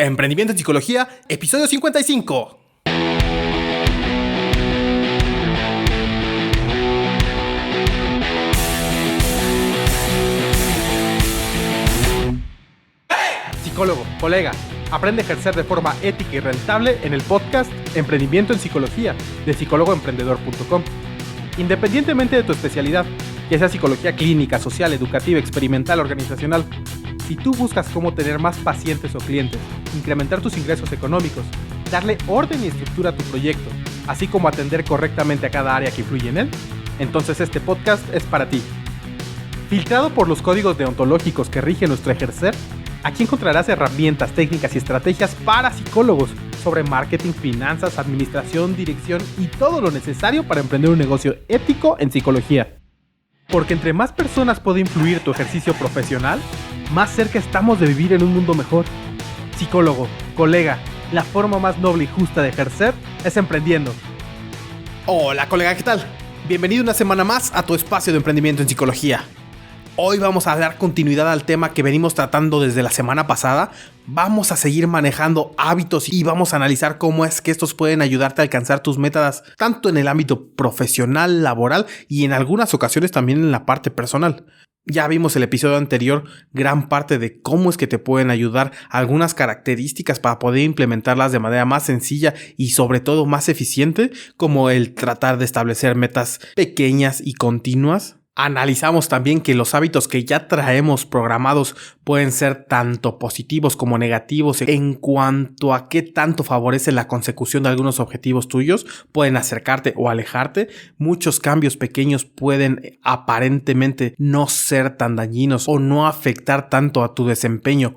Emprendimiento en Psicología, episodio 55. Psicólogo, colega, aprende a ejercer de forma ética y rentable en el podcast Emprendimiento en Psicología de psicólogoemprendedor.com. Independientemente de tu especialidad, ya sea psicología clínica, social, educativa, experimental, organizacional, si tú buscas cómo tener más pacientes o clientes, incrementar tus ingresos económicos, darle orden y estructura a tu proyecto, así como atender correctamente a cada área que influye en él, entonces este podcast es para ti. Filtrado por los códigos deontológicos que rigen nuestro ejercer, aquí encontrarás herramientas, técnicas y estrategias para psicólogos sobre marketing, finanzas, administración, dirección y todo lo necesario para emprender un negocio ético en psicología. Porque entre más personas puede influir tu ejercicio profesional, más cerca estamos de vivir en un mundo mejor. Psicólogo, colega, la forma más noble y justa de ejercer es emprendiendo. Hola colega, ¿qué tal? Bienvenido una semana más a tu espacio de emprendimiento en psicología. Hoy vamos a dar continuidad al tema que venimos tratando desde la semana pasada. Vamos a seguir manejando hábitos y vamos a analizar cómo es que estos pueden ayudarte a alcanzar tus metas, tanto en el ámbito profesional, laboral y en algunas ocasiones también en la parte personal. Ya vimos el episodio anterior, gran parte de cómo es que te pueden ayudar algunas características para poder implementarlas de manera más sencilla y sobre todo más eficiente, como el tratar de establecer metas pequeñas y continuas. Analizamos también que los hábitos que ya traemos programados pueden ser tanto positivos como negativos en cuanto a qué tanto favorece la consecución de algunos objetivos tuyos, pueden acercarte o alejarte. Muchos cambios pequeños pueden aparentemente no ser tan dañinos o no afectar tanto a tu desempeño.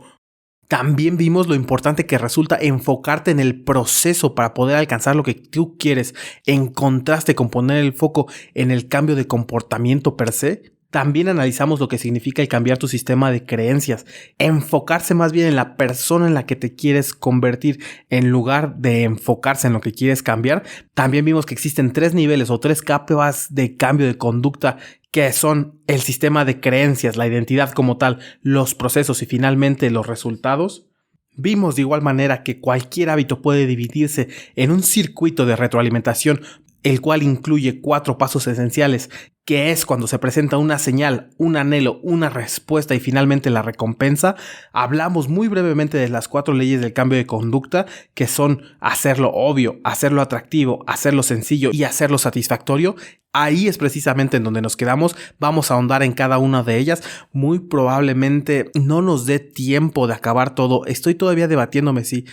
También vimos lo importante que resulta enfocarte en el proceso para poder alcanzar lo que tú quieres, en contraste con poner el foco en el cambio de comportamiento per se. También analizamos lo que significa el cambiar tu sistema de creencias, enfocarse más bien en la persona en la que te quieres convertir en lugar de enfocarse en lo que quieres cambiar. También vimos que existen 3 niveles o 3 capas de cambio de conducta, que son el sistema de creencias, la identidad como tal, los procesos y finalmente los resultados. Vimos de igual manera que cualquier hábito puede dividirse en un circuito de retroalimentación, el cual incluye 4 pasos esenciales, que es cuando se presenta una señal, un anhelo, una respuesta y finalmente la recompensa. Hablamos muy brevemente de las 4 leyes del cambio de conducta, que son hacerlo obvio, hacerlo atractivo, hacerlo sencillo y hacerlo satisfactorio. Ahí es precisamente en donde nos quedamos. Vamos a ahondar en cada una de ellas. Muy probablemente no nos dé tiempo de acabar todo. Estoy todavía debatiéndome si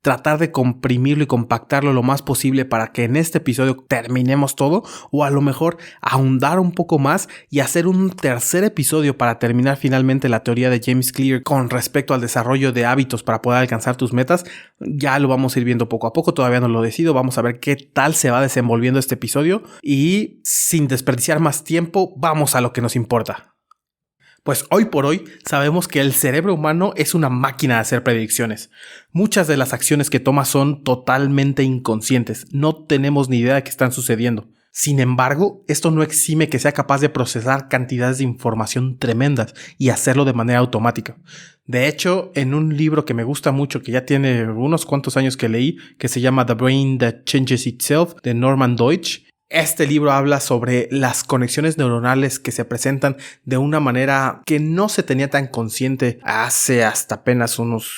tratar de comprimirlo y compactarlo lo más posible para que en este episodio terminemos todo, o a lo mejor ahondar un poco más y hacer un tercer episodio para terminar finalmente la teoría de James Clear con respecto al desarrollo de hábitos para poder alcanzar tus metas. Ya lo vamos a ir viendo poco a poco, todavía no lo decido, vamos a ver qué tal se va desenvolviendo este episodio y sin desperdiciar más tiempo, vamos a lo que nos importa. Pues hoy por hoy sabemos que el cerebro humano es una máquina de hacer predicciones. Muchas de las acciones que toma son totalmente inconscientes, no tenemos ni idea de qué están sucediendo. Sin embargo, esto no exime que sea capaz de procesar cantidades de información tremendas y hacerlo de manera automática. De hecho, en un libro que me gusta mucho, que ya tiene unos cuantos años que leí, que se llama The Brain That Changes Itself, de Norman Deutsch, este libro habla sobre las conexiones neuronales que se presentan de una manera que no se tenía tan consciente hace hasta apenas unos,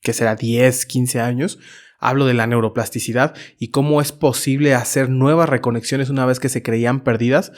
¿qué será? 10, 15 años. Hablo de la neuroplasticidad y cómo es posible hacer nuevas reconexiones una vez que se creían perdidas.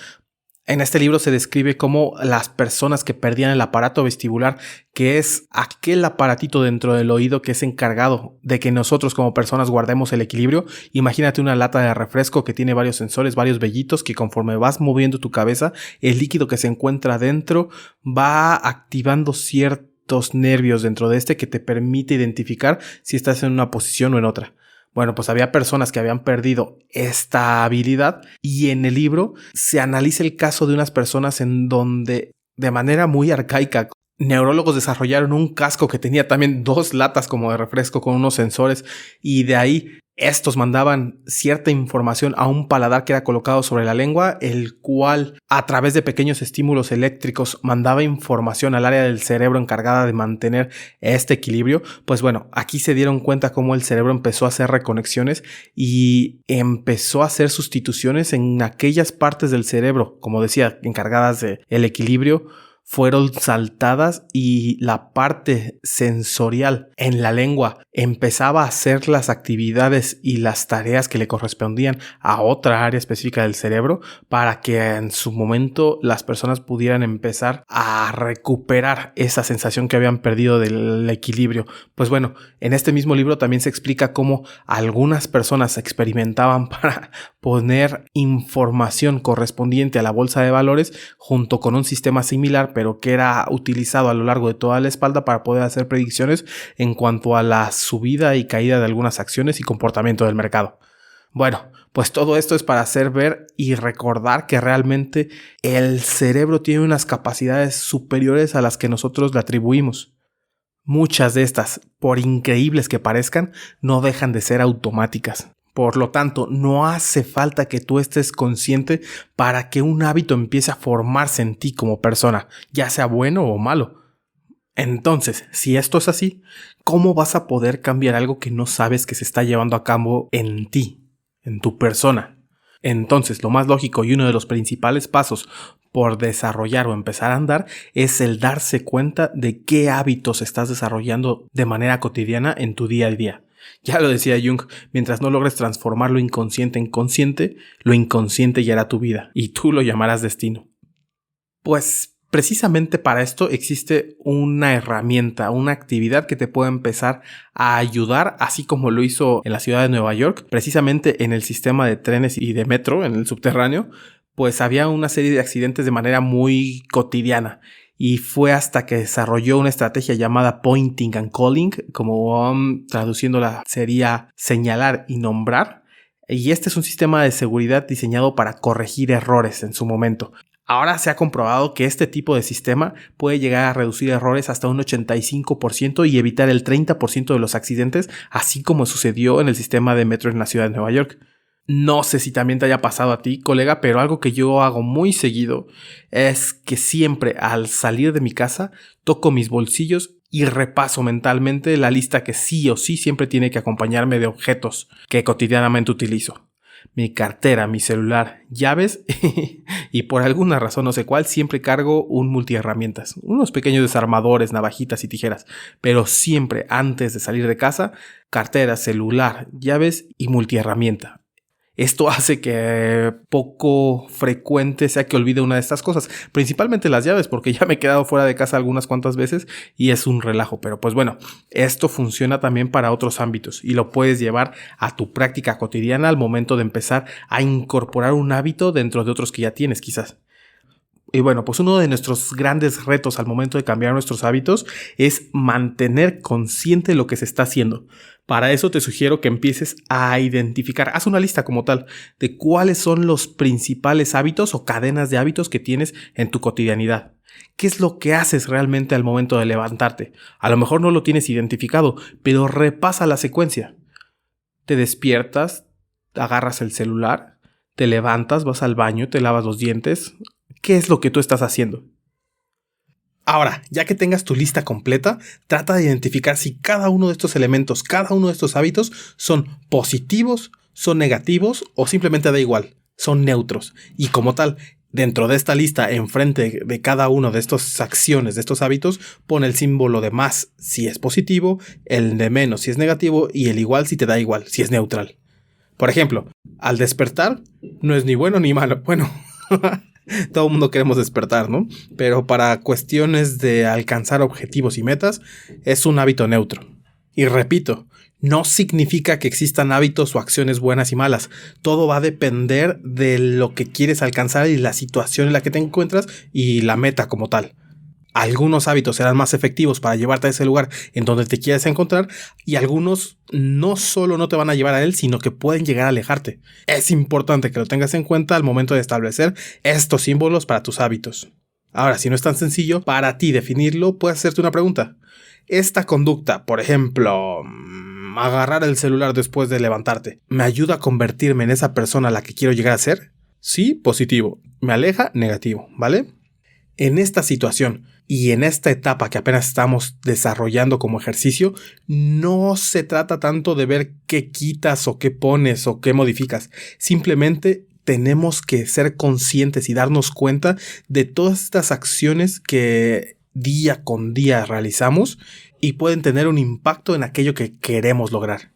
En este libro se describe cómo las personas que perdían el aparato vestibular, que es aquel aparatito dentro del oído que es encargado de que nosotros como personas guardemos el equilibrio. Imagínate una lata de refresco que tiene varios sensores, varios vellitos, que conforme vas moviendo tu cabeza, el líquido que se encuentra dentro va activando ciertos nervios dentro de este que te permite identificar si estás en una posición o en otra. Bueno, pues había personas que habían perdido esta habilidad y en el libro se analiza el caso de unas personas en donde de manera muy arcaica neurólogos desarrollaron un casco que tenía también 2 latas como de refresco con unos sensores y de ahí Estos mandaban cierta información a un paladar que era colocado sobre la lengua, el cual a través de pequeños estímulos eléctricos mandaba información al área del cerebro encargada de mantener este equilibrio. Pues bueno, aquí se dieron cuenta cómo el cerebro empezó a hacer reconexiones y empezó a hacer sustituciones en aquellas partes del cerebro, como decía, encargadas del equilibrio, fueron saltadas y la parte sensorial en la lengua empezaba a hacer las actividades y las tareas que le correspondían a otra área específica del cerebro para que en su momento las personas pudieran empezar a recuperar esa sensación que habían perdido del equilibrio. Pues bueno, en este mismo libro también se explica cómo algunas personas experimentaban para poner información correspondiente a la bolsa de valores junto con un sistema similar, pero que era utilizado a lo largo de toda la espalda para poder hacer predicciones en cuanto a la subida y caída de algunas acciones y comportamiento del mercado. Bueno, pues todo esto es para hacer ver y recordar que realmente el cerebro tiene unas capacidades superiores a las que nosotros le atribuimos. Muchas de estas, por increíbles que parezcan, no dejan de ser automáticas. Por lo tanto, no hace falta que tú estés consciente para que un hábito empiece a formarse en ti como persona, ya sea bueno o malo. Entonces, si esto es así, ¿cómo vas a poder cambiar algo que no sabes que se está llevando a cabo en ti, en tu persona? Entonces, lo más lógico y uno de los principales pasos por desarrollar o empezar a andar es el darse cuenta de qué hábitos estás desarrollando de manera cotidiana en tu día a día. Ya lo decía Jung, mientras no logres transformar lo inconsciente en consciente, lo inconsciente ya era tu vida y tú lo llamarás destino. Pues precisamente para esto existe una herramienta, una actividad que te puede empezar a ayudar, así como lo hizo en la ciudad de Nueva York, precisamente en el sistema de trenes y de metro, en el subterráneo, pues había una serie de accidentes de manera muy cotidiana. Y fue hasta que desarrolló una estrategia llamada Pointing and Calling, como traduciéndola sería señalar y nombrar. Y este es un sistema de seguridad diseñado para corregir errores en su momento. Ahora se ha comprobado que este tipo de sistema puede llegar a reducir errores hasta un 85% y evitar el 30% de los accidentes, así como sucedió en el sistema de metro en la ciudad de Nueva York. No sé si también te haya pasado a ti, colega, pero algo que yo hago muy seguido es que siempre al salir de mi casa toco mis bolsillos y repaso mentalmente la lista que sí o sí siempre tiene que acompañarme de objetos que cotidianamente utilizo. Mi cartera, mi celular, llaves y por alguna razón no sé cuál siempre cargo un multiherramientas, unos pequeños desarmadores, navajitas y tijeras, pero siempre antes de salir de casa, cartera, celular, llaves y multiherramienta. Esto hace que poco frecuente sea que olvide una de estas cosas, principalmente las llaves, porque ya me he quedado fuera de casa algunas cuantas veces y es un relajo. Pero pues bueno, esto funciona también para otros ámbitos y lo puedes llevar a tu práctica cotidiana al momento de empezar a incorporar un hábito dentro de otros que ya tienes quizás. Y bueno, pues uno de nuestros grandes retos al momento de cambiar nuestros hábitos es mantener consciente lo que se está haciendo. Para eso te sugiero que empieces a identificar, haz una lista como tal de cuáles son los principales hábitos o cadenas de hábitos que tienes en tu cotidianidad. ¿Qué es lo que haces realmente al momento de levantarte? A lo mejor no lo tienes identificado, pero repasa la secuencia. Te despiertas, agarras el celular, te levantas, vas al baño, te lavas los dientes. ¿Qué es lo que tú estás haciendo? Ahora, ya que tengas tu lista completa, trata de identificar si cada uno de estos elementos, cada uno de estos hábitos son positivos, son negativos o simplemente da igual, son neutros. Y como tal, dentro de esta lista, enfrente de cada uno de estas acciones, de estos hábitos, pon el símbolo de más si es positivo, el de menos si es negativo y el igual si te da igual, si es neutral. Por ejemplo, al despertar no es ni bueno ni malo. Bueno, todo el mundo queremos despertar, ¿no? Pero para cuestiones de alcanzar objetivos y metas, es un hábito neutro. Y repito, no significa que existan hábitos o acciones buenas y malas. Todo va a depender de lo que quieres alcanzar y la situación en la que te encuentras y la meta como tal. Algunos hábitos serán más efectivos para llevarte a ese lugar en donde te quieres encontrar y algunos no solo no te van a llevar a él, sino que pueden llegar a alejarte. Es importante que lo tengas en cuenta al momento de establecer estos símbolos para tus hábitos. Ahora, si no es tan sencillo para ti definirlo, puedes hacerte una pregunta. Esta conducta, por ejemplo, agarrar el celular después de levantarte, ¿me ayuda a convertirme en esa persona a la que quiero llegar a ser? Sí, positivo. ¿Me aleja? Negativo, ¿vale? En esta situación y en esta etapa que apenas estamos desarrollando como ejercicio, no se trata tanto de ver qué quitas o qué pones o qué modificas. Simplemente tenemos que ser conscientes y darnos cuenta de todas estas acciones que día con día realizamos y pueden tener un impacto en aquello que queremos lograr.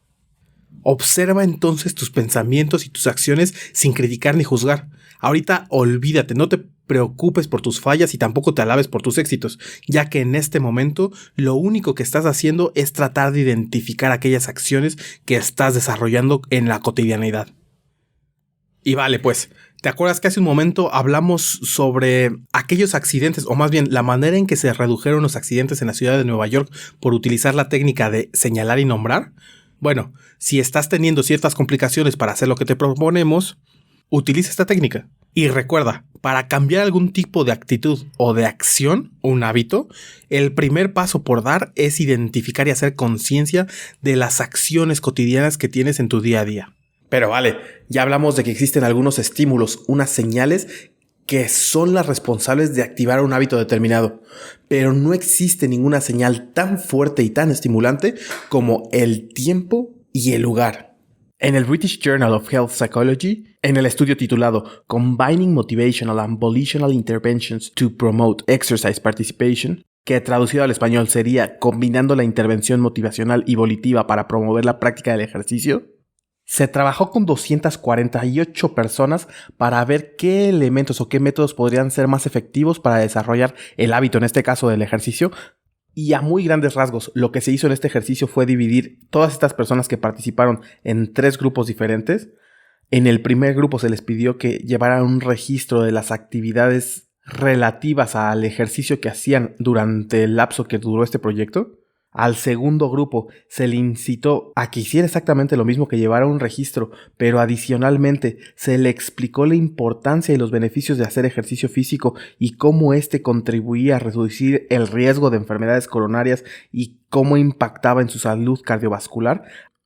Observa entonces tus pensamientos y tus acciones sin criticar ni juzgar. Ahorita olvídate, no te preocupes por tus fallas y tampoco te alabes por tus éxitos, ya que en este momento lo único que estás haciendo es tratar de identificar aquellas acciones que estás desarrollando en la cotidianidad. Y vale, pues, ¿te acuerdas que hace un momento hablamos sobre aquellos accidentes, o más bien la manera en que se redujeron los accidentes en la ciudad de Nueva York por utilizar la técnica de señalar y nombrar? Bueno, si estás teniendo ciertas complicaciones para hacer lo que te proponemos, utiliza esta técnica. Y recuerda, para cambiar algún tipo de actitud o de acción, un hábito, el primer paso por dar es identificar y hacer conciencia de las acciones cotidianas que tienes en tu día a día. Pero vale, ya hablamos de que existen algunos estímulos, unas señales que son las responsables de activar un hábito determinado, pero no existe ninguna señal tan fuerte y tan estimulante como el tiempo y el lugar. En el British Journal of Health Psychology, en el estudio titulado Combining Motivational and Volitional Interventions to Promote Exercise Participation, que traducido al español sería Combinando la intervención motivacional y volitiva para promover la práctica del ejercicio, se trabajó con 248 personas para ver qué elementos o qué métodos podrían ser más efectivos para desarrollar el hábito, en este caso del ejercicio. Y a muy grandes rasgos, lo que se hizo en este ejercicio fue dividir todas estas personas que participaron en 3 grupos diferentes. En el primer grupo se les pidió que llevaran un registro de las actividades relativas al ejercicio que hacían durante el lapso que duró este proyecto. Al segundo grupo se le incitó a que hiciera exactamente lo mismo, que llevara un registro, pero adicionalmente se le explicó la importancia y los beneficios de hacer ejercicio físico y cómo este contribuía a reducir el riesgo de enfermedades coronarias y cómo impactaba en su salud cardiovascular.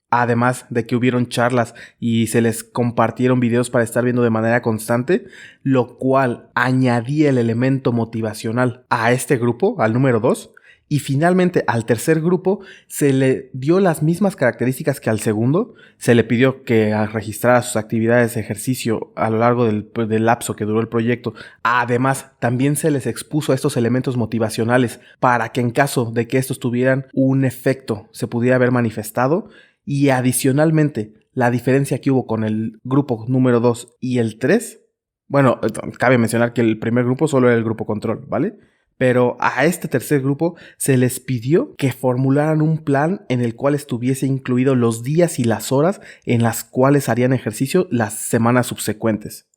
Además de que hubieron charlas y se les compartieron videos para estar viendo de manera constante, lo cual añadía el elemento motivacional a este grupo, al número 2. Y finalmente al tercer grupo se le dio las mismas características que al segundo. Se le pidió que registrara sus actividades de ejercicio a lo largo del lapso que duró el proyecto. Además, también se les expuso a estos elementos motivacionales para que en caso de que estos tuvieran un efecto se pudiera haber manifestado. Y adicionalmente, la diferencia que hubo con el grupo número 2 y el 3, bueno, cabe mencionar que el primer grupo solo era el grupo control, ¿vale? Pero a este tercer grupo se les pidió que formularan un plan en el cual estuviese incluido los días y las horas en las cuales harían ejercicio las semanas subsecuentes.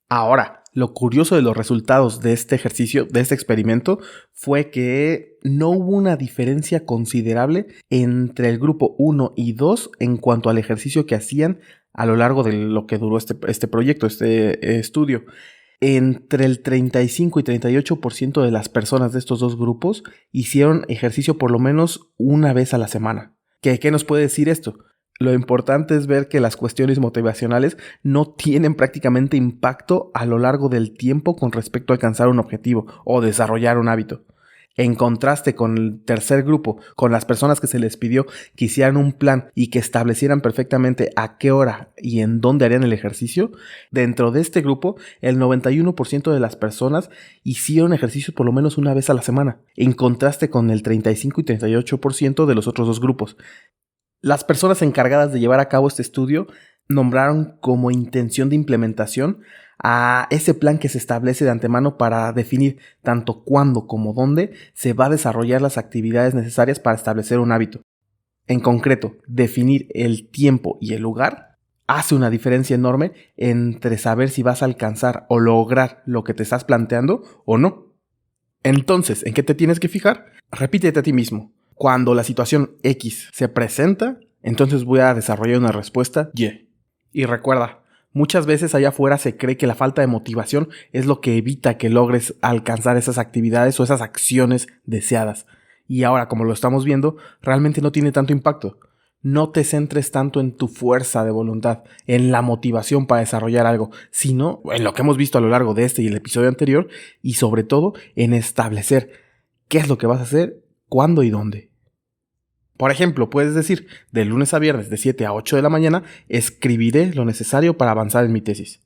Ahora, lo curioso de los resultados de este ejercicio, de este experimento, fue que no hubo una diferencia considerable entre el grupo 1 y 2 en cuanto al ejercicio que hacían a lo largo de lo que duró este proyecto, este estudio. Entre el 35 y 38% de las personas de estos dos grupos hicieron ejercicio por lo menos una vez a la semana. ¿Qué nos puede decir esto? Lo importante es ver que las cuestiones motivacionales no tienen prácticamente impacto a lo largo del tiempo con respecto a alcanzar un objetivo o desarrollar un hábito. En contraste con el tercer grupo, con las personas que se les pidió que hicieran un plan y que establecieran perfectamente a qué hora y en dónde harían el ejercicio, dentro de este grupo el 91% de las personas hicieron ejercicio por lo menos una vez a la semana, en contraste con el 35 y 38% de los otros dos grupos. Las personas encargadas de llevar a cabo este estudio nombraron como intención de implementación a ese plan que se establece de antemano para definir tanto cuándo como dónde se va a desarrollar las actividades necesarias para establecer un hábito. En concreto, definir el tiempo y el lugar hace una diferencia enorme entre saber si vas a alcanzar o lograr lo que te estás planteando o no. Entonces, ¿en qué te tienes que fijar? Repítete a ti mismo. Cuando la situación X se presenta, entonces voy a desarrollar una respuesta Y. Y recuerda, muchas veces allá afuera se cree que la falta de motivación es lo que evita que logres alcanzar esas actividades o esas acciones deseadas. Y ahora, como lo estamos viendo, realmente no tiene tanto impacto. no te centres tanto en tu fuerza de voluntad, en la motivación para desarrollar algo, sino en lo que hemos visto a lo largo de este y el episodio anterior, y sobre todo en establecer qué es lo que vas a hacer, cuándo y dónde. Por ejemplo, puedes decir, de lunes a viernes de 7 a 8 de la mañana, escribiré lo necesario para avanzar en mi tesis.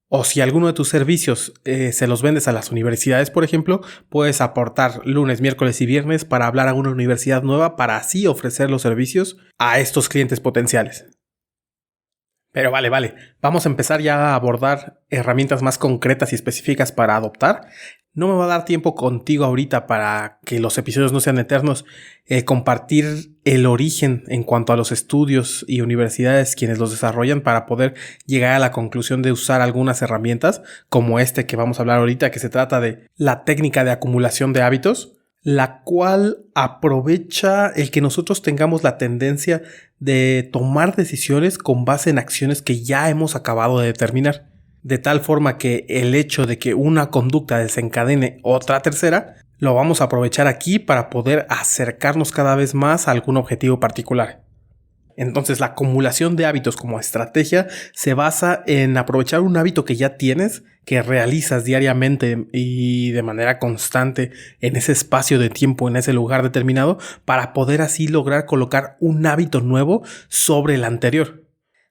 O si alguno de tus servicios se los vendes a las universidades, por ejemplo, puedes aportar lunes, miércoles y viernes para hablar a una universidad nueva para así ofrecer los servicios a estos clientes potenciales. Pero vale, vamos a empezar ya a abordar herramientas más concretas y específicas para adoptar. No me va a dar tiempo contigo ahorita para que los episodios no sean eternos, compartir el origen en cuanto a los estudios y universidades quienes los desarrollan para poder llegar a la conclusión de usar algunas herramientas como este que vamos a hablar ahorita, que se trata de la técnica de acumulación de hábitos, la cual aprovecha el que nosotros tengamos la tendencia de tomar decisiones con base en acciones que ya hemos acabado de determinar. De tal forma que el hecho de que una conducta desencadene otra tercera, lo vamos a aprovechar aquí para poder acercarnos cada vez más a algún objetivo particular. Entonces, la acumulación de hábitos como estrategia se basa en aprovechar un hábito que ya tienes, que realizas diariamente y de manera constante en ese espacio de tiempo, en ese lugar determinado, para poder así lograr colocar un hábito nuevo sobre el anterior.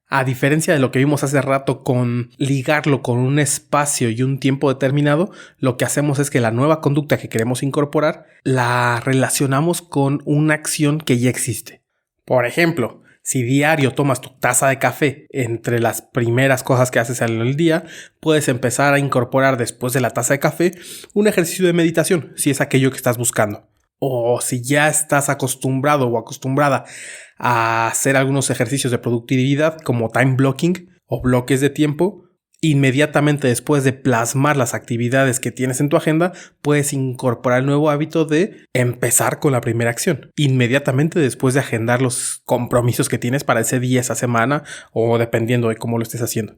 A diferencia de lo que vimos hace rato con ligarlo con un espacio y un tiempo determinado, lo que hacemos es que la nueva conducta que queremos incorporar la relacionamos con una acción que ya existe. Por ejemplo, si diario tomas tu taza de café entre las primeras cosas que haces en el día, puedes empezar a incorporar después de la taza de café un ejercicio de meditación, si es aquello que estás buscando. O si ya estás acostumbrado o acostumbrada a hacer algunos ejercicios de productividad como time blocking o bloques de tiempo, inmediatamente después de plasmar las actividades que tienes en tu agenda, puedes incorporar el nuevo hábito de empezar con la primera acción. Inmediatamente después de agendar los compromisos que tienes para ese día, esa semana o dependiendo de cómo lo estés haciendo.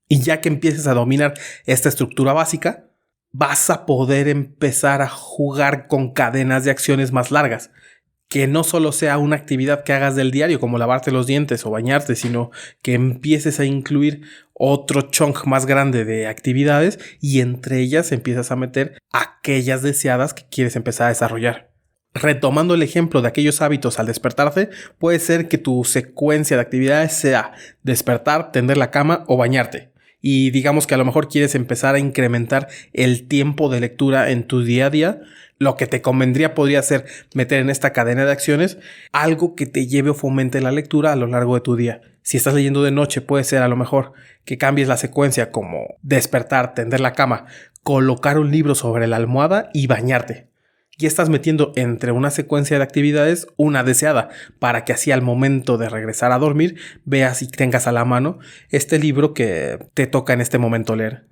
Y ya que empieces a dominar esta estructura básica, vas a poder empezar a jugar con cadenas de acciones más largas. Que no solo sea una actividad que hagas del diario como lavarte los dientes o bañarte, sino que empieces a incluir otro chunk más grande de actividades y entre ellas empiezas a meter aquellas deseadas que quieres empezar a desarrollar. Retomando el ejemplo de aquellos hábitos al despertarte, puede ser que tu secuencia de actividades sea despertar, tender la cama o bañarte. Y digamos que a lo mejor quieres empezar a incrementar el tiempo de lectura en tu día a día. Lo que te convendría podría ser meter en esta cadena de acciones algo que te lleve o fomente la lectura a lo largo de tu día. Si estás leyendo de noche, puede ser a lo mejor que cambies la secuencia como despertar, tender la cama, colocar un libro sobre la almohada y bañarte. Ya estás metiendo entre una secuencia de actividades una deseada para que así al momento de regresar a dormir veas y tengas a la mano este libro que te toca en este momento leer.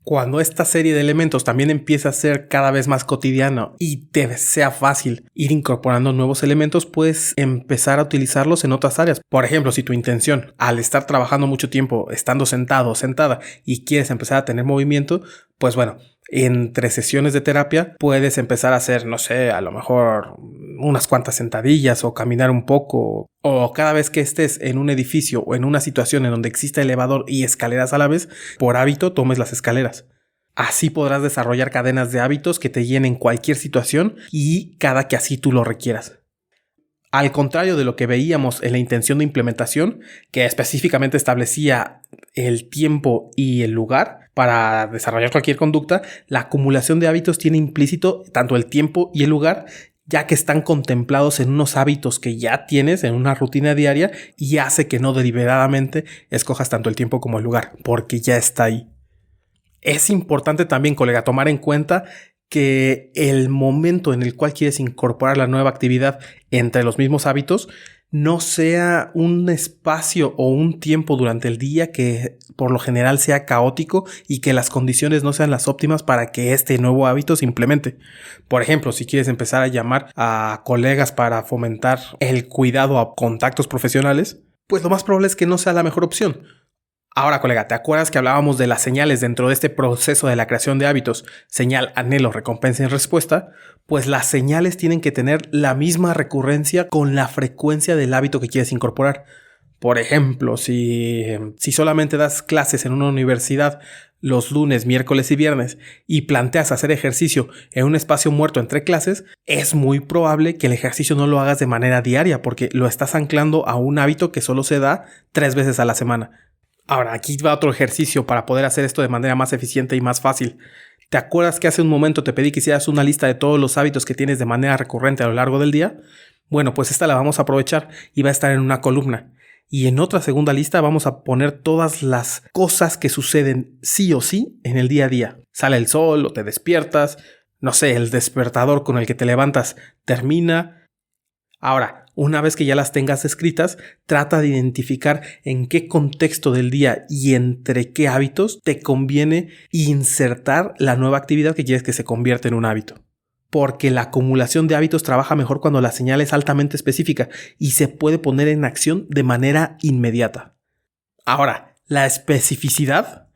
Cuando esta serie de elementos también empieza a ser cada vez más cotidiano y te sea fácil ir incorporando nuevos elementos, puedes empezar a utilizarlos en otras áreas. Por ejemplo, si tu intención al estar trabajando mucho tiempo, estando sentado o sentada y quieres empezar a tener movimiento, pues bueno, entre sesiones de terapia puedes empezar a hacer, no sé, a lo mejor unas cuantas sentadillas o caminar un poco, o cada vez que estés en un edificio o en una situación en donde exista elevador y escaleras a la vez, por hábito tomes las escaleras. Así podrás desarrollar cadenas de hábitos que te llenen cualquier situación y cada que así tú lo requieras. Al contrario de lo que veíamos en la intención de implementación, que específicamente establecía el tiempo y el lugar para desarrollar cualquier conducta, la acumulación de hábitos tiene implícito tanto el tiempo y el lugar, ya que están contemplados en unos hábitos que ya tienes en una rutina diaria y hace que no deliberadamente escojas tanto el tiempo como el lugar, porque ya está ahí. Es importante también, colega, tomar en cuenta que el momento en el cual quieres incorporar la nueva actividad entre los mismos hábitos no sea un espacio o un tiempo durante el día que por lo general sea caótico y que las condiciones no sean las óptimas para que este nuevo hábito se implemente. Por ejemplo, si quieres empezar a llamar a colegas para fomentar el cuidado a contactos profesionales, pues lo más probable es que no sea la mejor opción. Ahora, colega, ¿te acuerdas que hablábamos de las señales dentro de este proceso de la creación de hábitos? Señal, anhelo, recompensa y respuesta. Pues las señales tienen que tener la misma recurrencia con la frecuencia del hábito que quieres incorporar. Por ejemplo, si solamente das clases en una universidad los lunes, miércoles y viernes y planteas hacer ejercicio en un espacio muerto entre clases, es muy probable que el ejercicio no lo hagas de manera diaria porque lo estás anclando a un hábito que solo se da 3 veces a la semana. Ahora, aquí va otro ejercicio para poder hacer esto de manera más eficiente y más fácil. ¿Te acuerdas que hace un momento te pedí que hicieras una lista de todos los hábitos que tienes de manera recurrente a lo largo del día? Bueno, pues esta la vamos a aprovechar y va a estar en una columna. Y en otra segunda lista vamos a poner todas las cosas que suceden sí o sí en el día a día. Sale el sol o te despiertas, no sé, el despertador con el que te levantas termina. Ahora, una vez que ya las tengas escritas, trata de identificar en qué contexto del día y entre qué hábitos te conviene insertar la nueva actividad que quieres que se convierta en un hábito. Porque la acumulación de hábitos trabaja mejor cuando la señal es altamente específica y se puede poner en acción de manera inmediata. Ahora, la especificidad,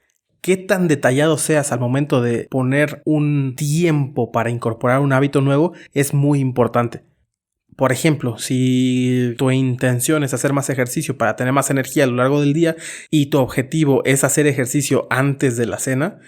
qué tan detallado seas al momento de poner un tiempo para incorporar un hábito nuevo, es muy importante. Por ejemplo, si tu intención es hacer más ejercicio para tener más energía a lo largo del día y tu objetivo es hacer ejercicio antes de la cena,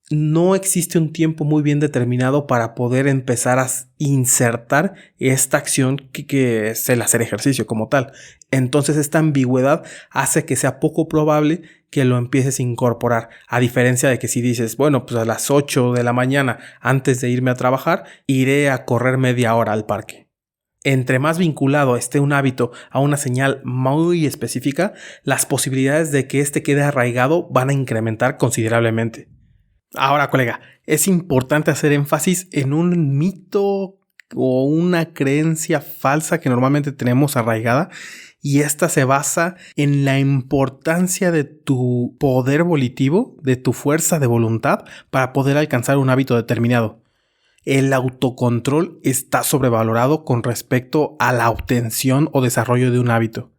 no existe un tiempo muy bien determinado para poder empezar a insertar esta acción que es el hacer ejercicio como tal. Entonces esta ambigüedad hace que sea poco probable que lo empieces a incorporar, a diferencia de que si dices, bueno, pues a las 8 de la mañana antes de irme a trabajar, iré a correr media hora al parque. Entre más vinculado esté un hábito a una señal muy específica, las posibilidades de que este quede arraigado van a incrementar considerablemente. Ahora, colega, es importante hacer énfasis en un mito o una creencia falsa que normalmente tenemos arraigada, y esta se basa en la importancia de tu poder volitivo, de tu fuerza de voluntad para poder alcanzar un hábito determinado. El autocontrol está sobrevalorado con respecto a la obtención o desarrollo de un hábito.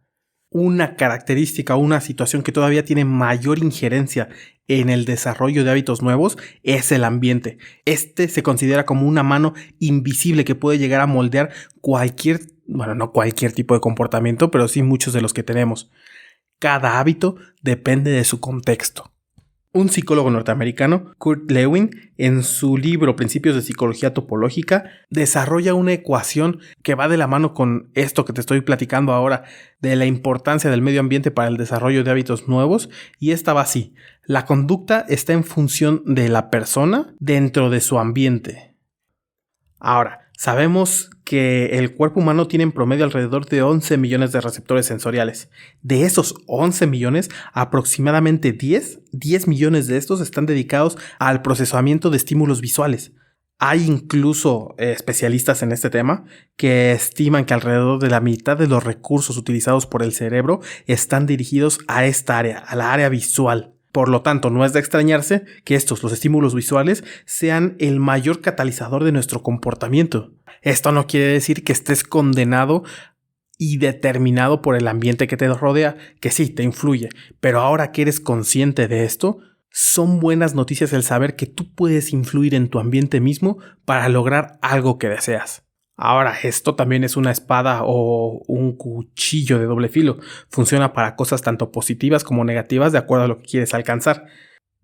Una característica o una situación que todavía tiene mayor injerencia en el desarrollo de hábitos nuevos es el ambiente. Este se considera como una mano invisible que puede llegar a moldear no cualquier tipo de comportamiento, pero sí muchos de los que tenemos. Cada hábito depende de su contexto. Un psicólogo norteamericano, Kurt Lewin, en su libro Principios de Psicología Topológica, desarrolla una ecuación que va de la mano con esto que te estoy platicando ahora, de la importancia del medio ambiente para el desarrollo de hábitos nuevos, y esta va así: la conducta está en función de la persona dentro de su ambiente. Ahora, sabemos que el cuerpo humano tiene en promedio alrededor de 11 millones de receptores sensoriales. De esos 11 millones, aproximadamente 10 millones de estos están dedicados al procesamiento de estímulos visuales. Hay incluso especialistas en este tema que estiman que alrededor de la mitad de los recursos utilizados por el cerebro están dirigidos a esta área, a la área visual. Por lo tanto, no es de extrañarse que los estímulos visuales, sean el mayor catalizador de nuestro comportamiento. Esto no quiere decir que estés condenado y determinado por el ambiente que te rodea, que sí, te influye, pero ahora que eres consciente de esto, son buenas noticias el saber que tú puedes influir en tu ambiente mismo para lograr algo que deseas. Ahora, esto también es una espada o un cuchillo de doble filo. Funciona para cosas tanto positivas como negativas de acuerdo a lo que quieres alcanzar.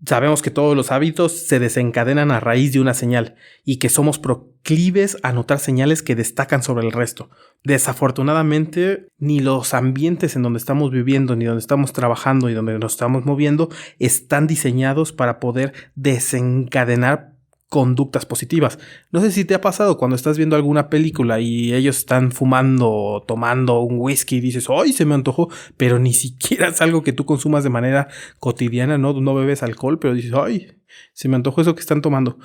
Sabemos que todos los hábitos se desencadenan a raíz de una señal y que somos proclives a notar señales que destacan sobre el resto. Desafortunadamente, ni los ambientes en donde estamos viviendo, ni donde estamos trabajando y donde nos estamos moviendo están diseñados para poder desencadenar conductas positivas. No sé si te ha pasado cuando estás viendo alguna película y ellos están fumando o tomando un whisky y dices, ¡ay, se me antojó! Pero ni siquiera es algo que tú consumas de manera cotidiana, no bebes alcohol, pero dices, ¡ay, se me antojó eso que están tomando!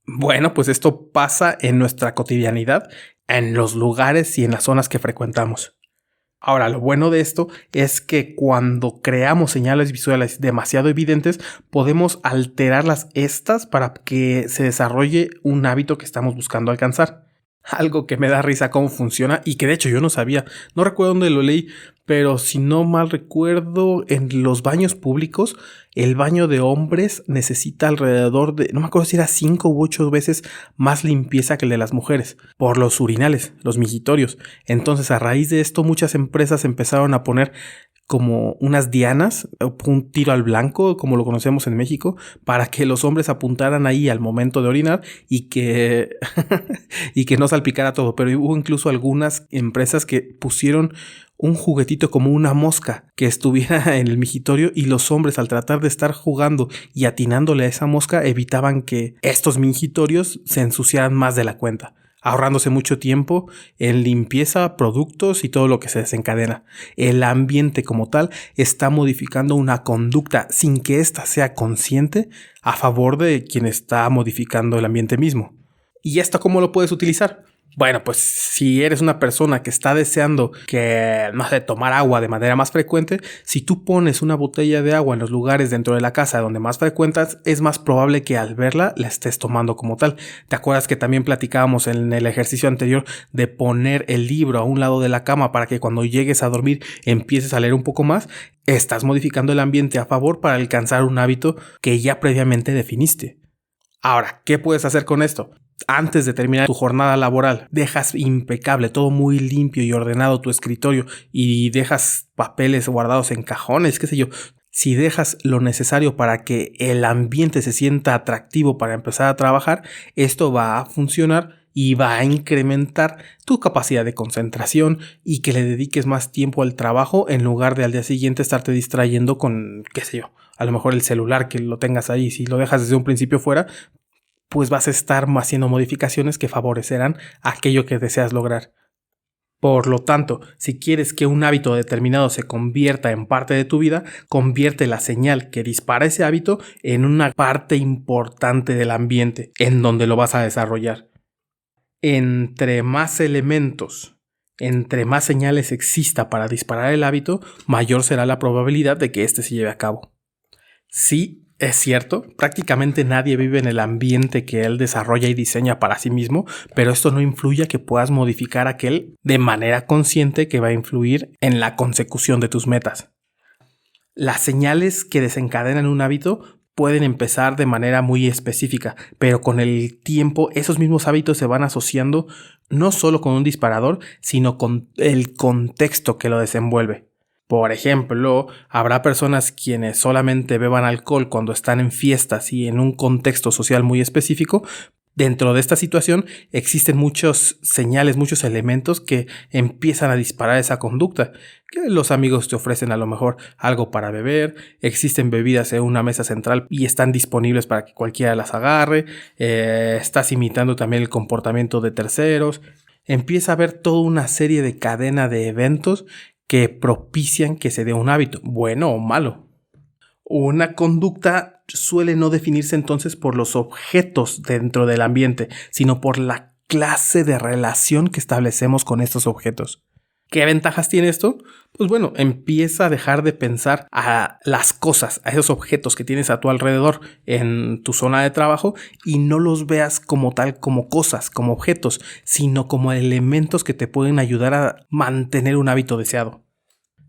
Bueno, pues esto pasa en nuestra cotidianidad, en los lugares y en las zonas que frecuentamos. Ahora, lo bueno de esto es que cuando creamos señales visuales demasiado evidentes, podemos alterarlas para que se desarrolle un hábito que estamos buscando alcanzar. Algo que me da risa cómo funciona y que de hecho yo no sabía, no recuerdo dónde lo leí, pero si no mal recuerdo, en los baños públicos, el baño de hombres necesita alrededor de, no me acuerdo si era 5 u 8 veces más limpieza que el de las mujeres, por los urinales, los mijitorios. Entonces, a raíz de esto, muchas empresas empezaron a poner como unas dianas, un tiro al blanco, como lo conocemos en México, para que los hombres apuntaran ahí al momento de orinar y que, y que no salpicara todo. Pero hubo incluso algunas empresas que pusieron un juguetito como una mosca que estuviera en el migitorio, y los hombres, al tratar de estar jugando y atinándole a esa mosca, evitaban que estos migitorios se ensuciaran más de la cuenta, ahorrándose mucho tiempo en limpieza, productos y todo lo que se desencadena. El ambiente como tal está modificando una conducta sin que ésta sea consciente a favor de quien está modificando el ambiente mismo. ¿Y esto cómo lo puedes utilizar? Bueno, pues si eres una persona que está deseando tomar agua de manera más frecuente, si tú pones una botella de agua en los lugares dentro de la casa donde más frecuentas, es más probable que al verla la estés tomando como tal. ¿Te acuerdas que también platicábamos en el ejercicio anterior de poner el libro a un lado de la cama para que cuando llegues a dormir empieces a leer un poco más? Estás modificando el ambiente a favor para alcanzar un hábito que ya previamente definiste. Ahora, ¿qué puedes hacer con esto? Antes de terminar tu jornada laboral, dejas impecable, todo muy limpio y ordenado tu escritorio y dejas papeles guardados en cajones, qué sé yo. Si dejas lo necesario para que el ambiente se sienta atractivo para empezar a trabajar, esto va a funcionar y va a incrementar tu capacidad de concentración y que le dediques más tiempo al trabajo en lugar de al día siguiente estarte distrayendo con, qué sé yo, a lo mejor el celular que lo tengas ahí. Si lo dejas desde un principio fuera, pues vas a estar haciendo modificaciones que favorecerán aquello que deseas lograr. Por lo tanto, si quieres que un hábito determinado se convierta en parte de tu vida, convierte la señal que dispara ese hábito en una parte importante del ambiente en donde lo vas a desarrollar. Entre más elementos, entre más señales exista para disparar el hábito, mayor será la probabilidad de que éste se lleve a cabo. Sí, es cierto, prácticamente nadie vive en el ambiente que él desarrolla y diseña para sí mismo, pero esto no influye a que puedas modificar aquel de manera consciente que va a influir en la consecución de tus metas. Las señales que desencadenan un hábito pueden empezar de manera muy específica, pero con el tiempo esos mismos hábitos se van asociando no solo con un disparador, sino con el contexto que lo desenvuelve. Por ejemplo, habrá personas quienes solamente beban alcohol cuando están en fiestas y en un contexto social muy específico. Dentro de esta situación existen muchos señales, muchos elementos que empiezan a disparar esa conducta. Que los amigos te ofrecen a lo mejor algo para beber, existen bebidas en una mesa central y están disponibles para que cualquiera las agarre, estás imitando también el comportamiento de terceros. Empieza a haber toda una serie de cadena de eventos que propician que se dé un hábito, bueno o malo. Una conducta suele no definirse entonces por los objetos dentro del ambiente, sino por la clase de relación que establecemos con estos objetos. ¿Qué ventajas tiene esto? Pues bueno, empieza a dejar de pensar a las cosas, a esos objetos que tienes a tu alrededor en tu zona de trabajo y no los veas como tal, como cosas, como objetos, sino como elementos que te pueden ayudar a mantener un hábito deseado.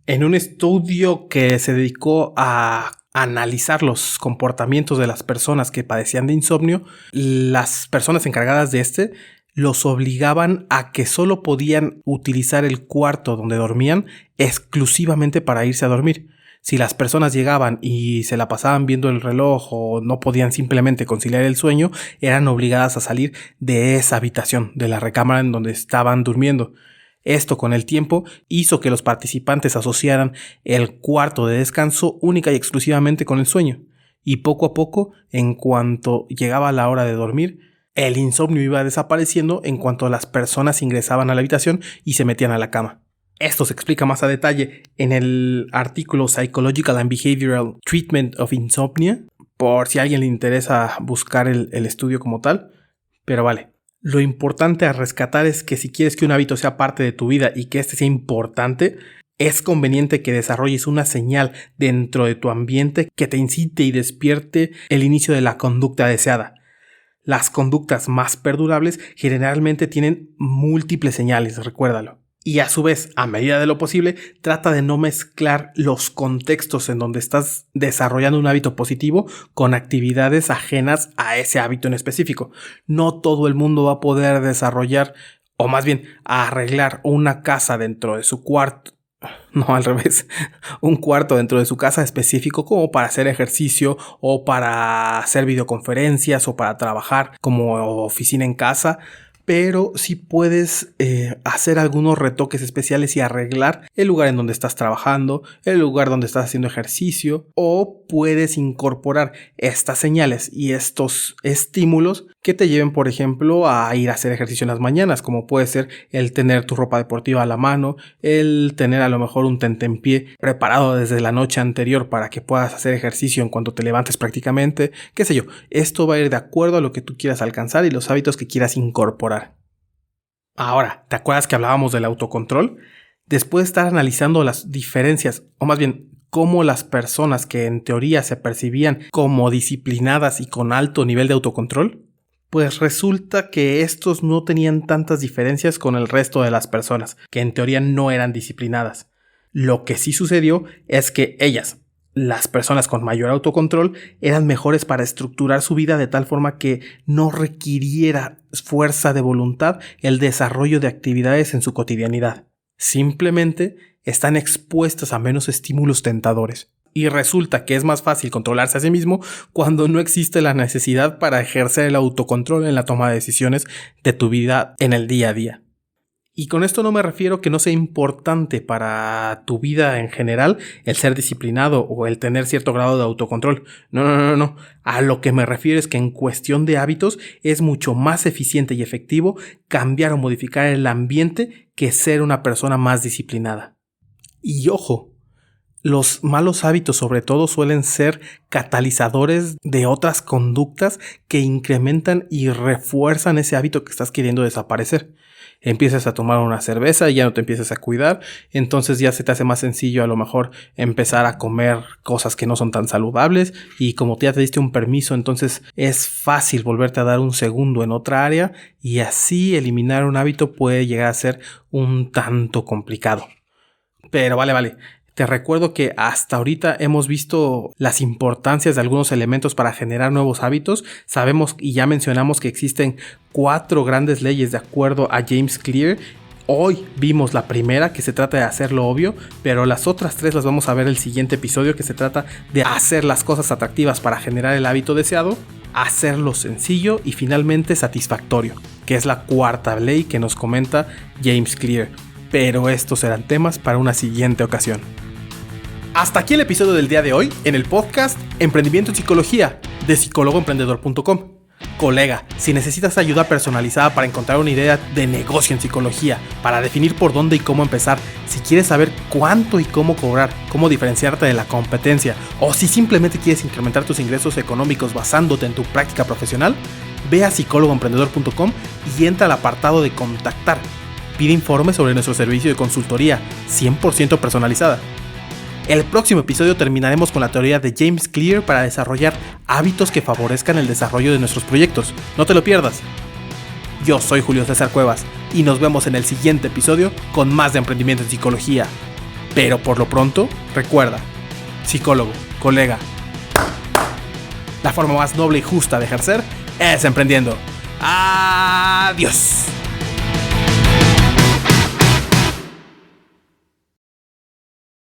En un estudio que se dedicó a analizar los comportamientos de las personas que padecían de insomnio, las personas encargadas de los obligaban a que solo podían utilizar el cuarto donde dormían exclusivamente para irse a dormir. Si las personas llegaban y se la pasaban viendo el reloj o no podían simplemente conciliar el sueño, eran obligadas a salir de esa habitación, de la recámara en donde estaban durmiendo. Esto con el tiempo hizo que los participantes asociaran el cuarto de descanso única y exclusivamente con el sueño. Y poco a poco, en cuanto llegaba la hora de dormir, el insomnio iba desapareciendo en cuanto las personas ingresaban a la habitación y se metían a la cama. Esto se explica más a detalle en el artículo Psychological and Behavioral Treatment of Insomnia, por si a alguien le interesa buscar el estudio como tal. Pero vale, lo importante a rescatar es que si quieres que un hábito sea parte de tu vida y que este sea importante, es conveniente que desarrolles una señal dentro de tu ambiente que te incite y despierte el inicio de la conducta deseada. Las conductas más perdurables generalmente tienen múltiples señales, recuérdalo. Y a su vez, a medida de lo posible, trata de no mezclar los contextos en donde estás desarrollando un hábito positivo con actividades ajenas a ese hábito en específico. No todo el mundo va a poder desarrollar, o más bien arreglar una casa dentro de su cuarto. No, al revés, un cuarto dentro de su casa específico como para hacer ejercicio o para hacer videoconferencias o para trabajar como oficina en casa. Pero sí puedes hacer algunos retoques especiales y arreglar el lugar en donde estás trabajando, el lugar donde estás haciendo ejercicio, o puedes incorporar estas señales y estos estímulos que te lleven, por ejemplo, a ir a hacer ejercicio en las mañanas, como puede ser el tener tu ropa deportiva a la mano, el tener a lo mejor un tentempié preparado desde la noche anterior para que puedas hacer ejercicio en cuanto te levantes prácticamente, qué sé yo. Esto va a ir de acuerdo a lo que tú quieras alcanzar y los hábitos que quieras incorporar. Ahora, ¿te acuerdas que hablábamos del autocontrol? Después de estar analizando las diferencias, o más bien, cómo las personas que en teoría se percibían como disciplinadas y con alto nivel de autocontrol, pues resulta que estos no tenían tantas diferencias con el resto de las personas, que en teoría no eran disciplinadas. Lo que sí sucedió es que ellas, las personas con mayor autocontrol, eran mejores para estructurar su vida de tal forma que no requiriera fuerza de voluntad el desarrollo de actividades en su cotidianidad. Simplemente están expuestas a menos estímulos tentadores. Y resulta que es más fácil controlarse a sí mismo cuando no existe la necesidad para ejercer el autocontrol en la toma de decisiones de tu vida en el día a día. Y con esto no me refiero que no sea importante para tu vida en general el ser disciplinado o el tener cierto grado de autocontrol. No. A lo que me refiero es que en cuestión de hábitos es mucho más eficiente y efectivo cambiar o modificar el ambiente que ser una persona más disciplinada. Y ojo, los malos hábitos sobre todo suelen ser catalizadores de otras conductas que incrementan y refuerzan ese hábito que estás queriendo desaparecer. Empiezas a tomar una cerveza y ya no te empiezas a cuidar, entonces ya se te hace más sencillo a lo mejor empezar a comer cosas que no son tan saludables y como ya te diste un permiso, entonces es fácil volverte a dar un segundo en otra área y así eliminar un hábito puede llegar a ser un tanto complicado. Pero vale. Te recuerdo que hasta ahorita hemos visto las importancias de algunos elementos para generar nuevos hábitos. Sabemos y ya mencionamos que existen 4 grandes leyes de acuerdo a James Clear. Hoy vimos la primera, que se trata de hacer lo obvio, pero las otras 3 las vamos a ver en el siguiente episodio, que se trata de hacer las cosas atractivas para generar el hábito deseado, hacerlo sencillo y finalmente satisfactorio, que es la 4ª ley que nos comenta James Clear. Pero estos serán temas para una siguiente ocasión. Hasta aquí el episodio del día de hoy en el podcast Emprendimiento en Psicología de psicólogoemprendedor.com. Colega, si necesitas ayuda personalizada para encontrar una idea de negocio en psicología, para definir por dónde y cómo empezar, si quieres saber cuánto y cómo cobrar, cómo diferenciarte de la competencia, o si simplemente quieres incrementar tus ingresos económicos basándote en tu práctica profesional, ve a psicólogoemprendedor.com y entra al apartado de contactar. Pide informes sobre nuestro servicio de consultoría 100% personalizada. El próximo episodio terminaremos con la teoría de James Clear para desarrollar hábitos que favorezcan el desarrollo de nuestros proyectos. No te lo pierdas. Yo soy Julio César Cuevas y nos vemos en el siguiente episodio con más de emprendimiento en psicología. Pero por lo pronto, recuerda, psicólogo, colega, la forma más noble y justa de ejercer es emprendiendo. ¡Adiós!